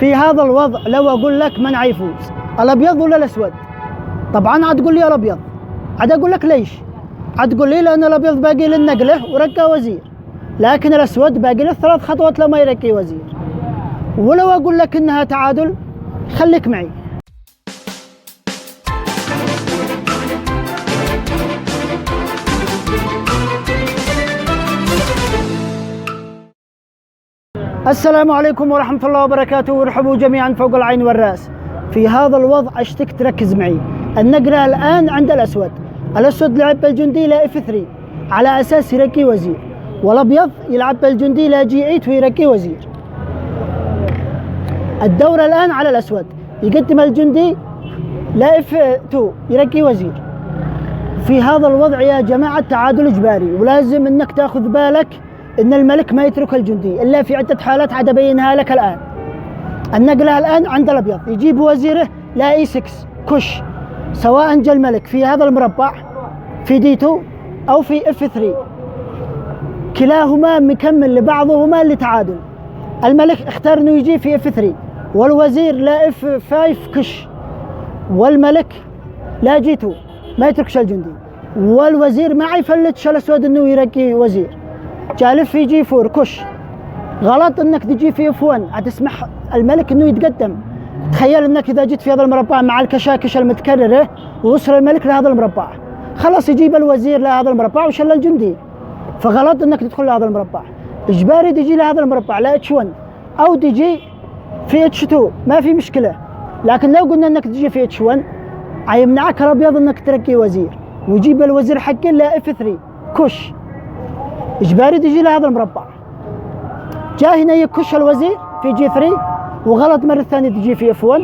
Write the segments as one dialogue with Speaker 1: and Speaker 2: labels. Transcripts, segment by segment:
Speaker 1: في هذا الوضع لو أقول لك من حيفوز، الأبيض ولا الأسود؟ طبعا عاد تقول لي الأبيض، عاد أقول لك ليش؟ عاد تقول لي لأن الأبيض باقي للنقلة ورقى وزير، لكن الأسود باقي له 3 خطوات لما يرقي وزير. ولو أقول لك إنها تعادل خليك معي. السلام عليكم ورحمة الله وبركاته، ورحبوا جميعا فوق العين والرأس. في هذا الوضع اشتك تركز معي. النقلة الآن عند الأسود، الأسود لعب بالجندي لا F3 على أساس يرقي وزير، والأبيض يلعب بالجندي لا G8 ويرقي وزير. الدورة الآن على الأسود، يقدم الجندي لا F2 يرقي وزير. في هذا الوضع يا جماعة تعادل إجباري، ولازم إنك تأخذ بالك إن الملك ما يترك الجندي إلا في عدة حالات عاد أبينها لك الآن. النقلة الآن عند الأبيض، يجيب وزيره لا E6 كش، سواء جاء الملك في هذا المربع في D2 أو في F3، كلاهما مكمل لبعضهما لتعادل. الملك اختار إنه يجي في F3، والوزير لا F5 كش، والملك لا G2 ما يتركش الجندي، والوزير ما يفلتش الأسود إنه يرقي وزير. جالف في G4 كش، غلط انك تجي في F1 هتسمح الملك انه يتقدم. تخيل انك اذا جيت في هذا المربع مع الكشاكش المتكرره ووصل الملك لهذا المربع، خلاص يجيب الوزير لهذا المربع وشل الجندي، فغلط انك تدخل لهذا المربع. اجباري تجي لهذا المربع لا H1 او تجي في H2 ما في مشكله، لكن لو قلنا انك تجي في H1 هيمنعك الابيض انك ترقي وزير ويجيب الوزير حقه لا F3 كش، اجباري تجي لهذا المربع. جاء هنا يكش الوزير في G3 وغلط مرة ثانية تجي في F1،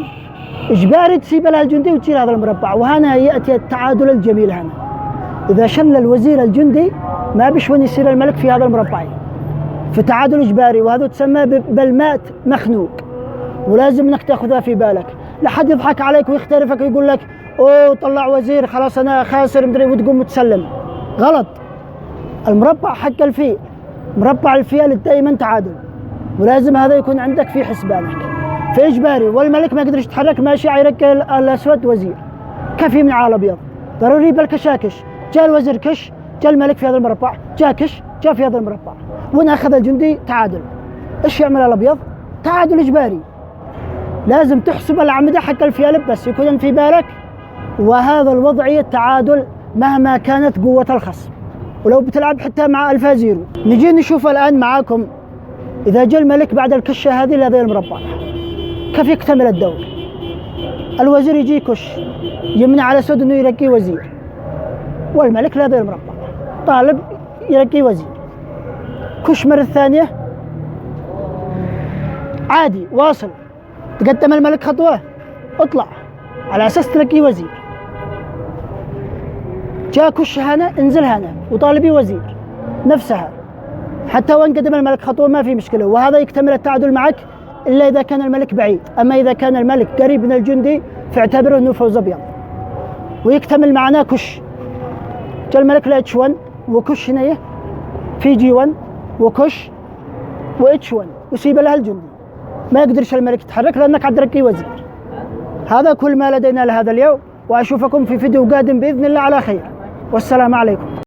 Speaker 1: اجباري تسيب لها الجندي وتجي لهذا المربع. وهنا يأتي التعادل الجميل. هنا إذا شل الوزير الجندي ما بشون يصير الملك في هذا المربعين، في تعادل إجباري، وهذا تسمى بالمات مخنوق، ولازم انك تاخذها في بالك. لا حد يضحك عليك ويخترفك ويقول لك اوه طلع وزير خلاص انا خاسر مدري وتقوم وتسلم، غلط. المربع حق الفيل، مربع الفيل دائما تعادل، ولازم هذا يكون عندك في حسبانك. في اجباري والملك ما قدرش يتحرك ماشي يرقي الاسود وزير، كفي من على الابيض ضروري بالكشاكش. جاء الوزير كش، جاء الملك في هذا المربع، جاء كش، جاء في هذا المربع، وين اخذ الجندي تعادل. ايش يعمل الابيض؟ تعادل اجباري. لازم تحسب الاعمده حق الفيل بس يكون في بالك، وهذا الوضعيه التعادل مهما كانت قوه الخصم، ولو بتلعب حتى مع الفا زيرو. نجي نشوف الآن معاكم إذا جاء الملك بعد الكشة هذه لهذا المربع كيف يكتمل الدور. الوزير يجي كش، يمنع على الأسود إنه يرقي وزير، والملك لهذا المربع طالب يرقي وزير، كش مرة ثانية عادي واصل، تقدم الملك خطوة اطلع على أساس ترقي وزير. جاء كش هنا انزل هنا وطالبي وزير نفسها، حتى وان قدم الملك خطوه ما في مشكله، وهذا يكتمل التعادل معك الا اذا كان الملك بعيد. اما اذا كان الملك قريب من الجندي فاعتبره انه فوز ابيض ويكتمل معنا كش. جاء الملك ل H1 وكش هنا في G1 وكش وH1 ويسيب لها الجندي، ما يقدرش الملك يتحرك لانك عاد رقي وزير. هذا كل ما لدينا لهذا اليوم، واشوفكم في فيديو قادم باذن الله على خير، والسلام عليكم.